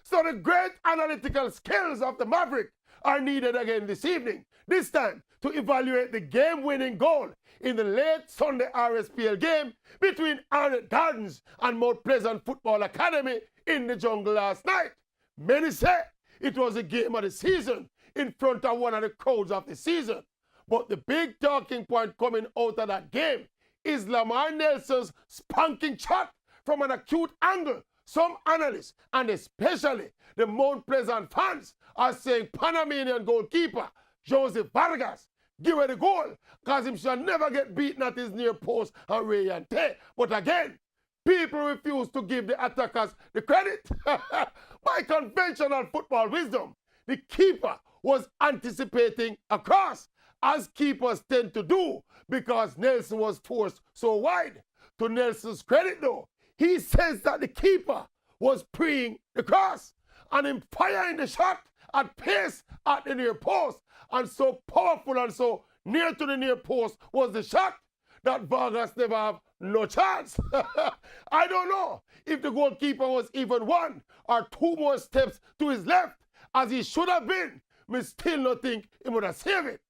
So the great analytical skills of the Maverick are needed again this evening, this time to evaluate the game-winning goal in the late Sunday RSPL game between Arnett Gardens and Mount Pleasant Football Academy in the jungle last night. Many say it was a game of the season in front of one of the crowds of the season. But the big talking point coming out of that game is Lamar Nelson's spanking shot from an acute angle. Some analysts, and especially the Mount Pleasant fans, are saying Panamanian goalkeeper Joseph Vargas give her the goal because he shall never get beaten at his near post and Rayante. But again, people refuse to give the attackers the credit. By conventional football wisdom, the keeper was anticipating a cross, as keepers tend to do, because Nelson was forced so wide. To Nelson's credit though, he says that the keeper was preying the cross and him firing the shot at pace at the near post. And so powerful and so near to the near post was the shot that Vargas never have no chance. I don't know if the goalkeeper was even one or two more steps to his left, as he should have been. Me still not think he would have saved it.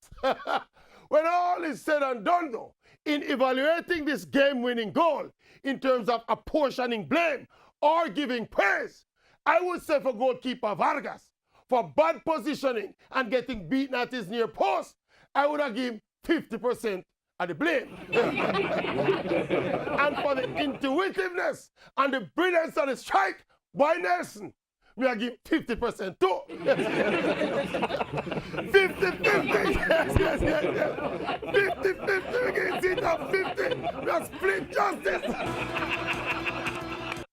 When all is said and done though, in evaluating this game-winning goal in terms of apportioning blame or giving praise, I would say for goalkeeper Vargas, for bad positioning and getting beaten at his near post, I would have given 50% of the blame. And for the intuitiveness and the brilliance of the strike by Nelson, I give 50% too. 50-50, yes. 50-50, we can see that 50. We have split justice.